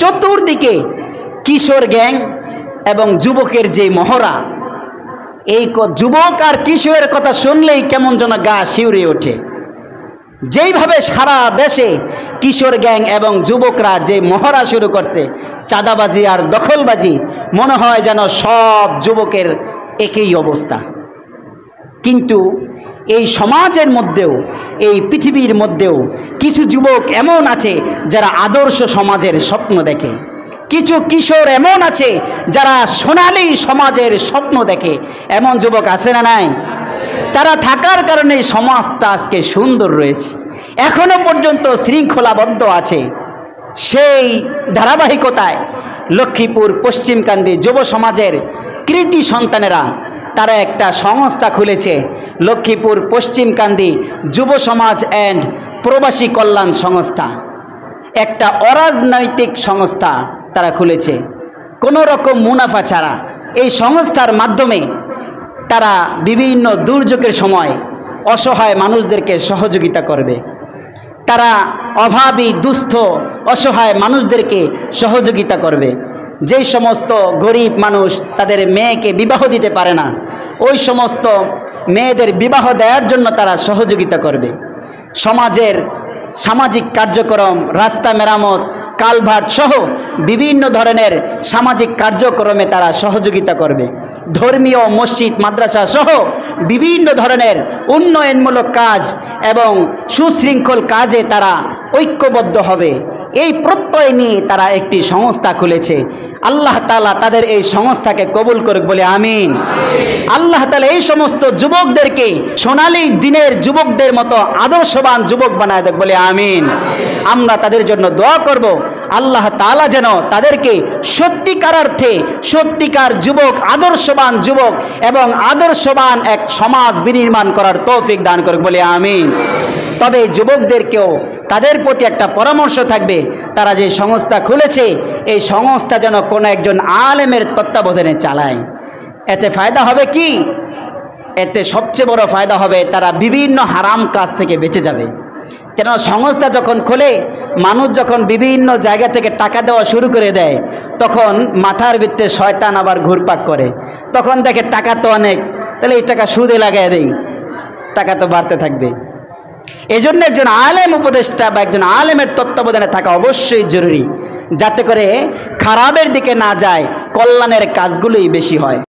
চতুর্দিকে কিশোর গ্যাং এবং যুবকের যে মহড়া, এই যুবক আর কিশোরের কথা শুনলেই কেমন যেন গা শিউরে ওঠে। যেইভাবে সারা দেশে কিশোর গ্যাং এবং যুবকরা যে মহড়া শুরু করছে, চাঁদাবাজি আর দখলবাজি, মনে হয় যেন সব যুবকের একই অবস্থা। কিন্তু এই সমাজের মধ্যেও, এই পৃথিবীর মধ্যেও কিছু যুবক এমন আছে যারা আদর্শ সমাজের স্বপ্ন দেখে। কিছু কিশোর এমন আছে যারা সোনালী সমাজের স্বপ্ন দেখে। এমন যুবক আছে না নাই? তারা থাকার কারণে সমাজটা আজকে সুন্দর রয়েছে, এখনো পর্যন্ত শৃঙ্খলাবদ্ধ আছে। সেই ধারাবাহিকতায় লক্ষ্মীপুর পশ্চিমকান্দি যুব সমাজের কৃতি সন্তানেরা তারা একটা সংস্থা খুলেছে, লক্ষ্মীপুর পশ্চিমকান্দি যুব সমাজ অ্যান্ড প্রবাসী কল্যাণ সংস্থা। একটা অরাজনৈতিক সংস্থা তারা খুলেছে, কোনো রকম মুনাফা ছাড়া। এই সংস্থার মাধ্যমে তারা বিভিন্ন দুর্যোগের সময় অসহায় মানুষদেরকে সহযোগিতা করবে। তারা অভাবী, দুস্থ, অসহায় মানুষদেরকে সহযোগিতা করবে। যেই সমস্ত গরিব মানুষ তাদের মেয়েকে বিবাহ দিতে পারে না, ওই সমস্ত মেয়েদের বিবাহ দেওয়ার জন্য তারা সহযোগিতা করবে। সমাজের সামাজিক কার্যক্রম, রাস্তা মেরামত, কালভার্ট সহ বিভিন্ন ধরনের সামাজিক কার্যক্রমে তারা সহযোগিতা করবে। ধর্মীয় মসজিদ, মাদ্রাসা সহ বিভিন্ন ধরনের উন্নয়নমূলক কাজ এবং সুশৃঙ্খল কাজে তারা ঐক্যবদ্ধ হবে। এই প্রত্যয় নিয়ে তারা একটি সংস্থা খুলেছে। আল্লাহ তাআলা তাদের এই সংস্থাকে কবুল করুক বলে আমিন। আল্লাহ তাআলা এই সমস্ত যুবকদেরকে সোনালী দিনের যুবকদের মতো আদর্শবান যুবক বানায় দেখ বলে আমিন। আমরা তাদের জন্য দোয়া করব, আল্লাহ তাআলা যেন তাদেরকে সত্যিকার অর্থে সত্যিকার যুবক, আদর্শবান যুবক এবং আদর্শবান এক সমাজ বিনির্মাণ করার তৌফিক দান করুক বলে আমিন। তবে যুবকদেরকেও তাদের প্রতি একটা পরামর্শ থাকবে, তারা যে সংস্থা খুলেছে এই সংস্থা যেন কোনো একজন আলেমের তত্ত্বাবধানে চালায়। এতে ফায়দা হবে কি? এতে সবচেয়ে বড় ফায়দা হবে তারা বিভিন্ন হারাম কাজ থেকে বেঁচে যাবে। কেন সংস্থা যখন খোলে, মানুষ যখন বিভিন্ন জায়গা থেকে টাকা দেওয়া শুরু করে দেয়, তখন মাথার ভিতরে শয়তান আবার ঘুরপাক করে। তখন দেখে টাকা তো অনেক, তাহলে এই টাকা সুদে লাগাই দেই, টাকা তো বাড়তে থাকবে। এজন্য একজন আলেম উপদেষ্টা বা একজন আলেমের তত্ত্বাবধানে থাকা অবশ্যই জরুরি, যাতে করে খারাপের দিকে না যায়, কল্যাণের কাজগুলোই বেশি হয়।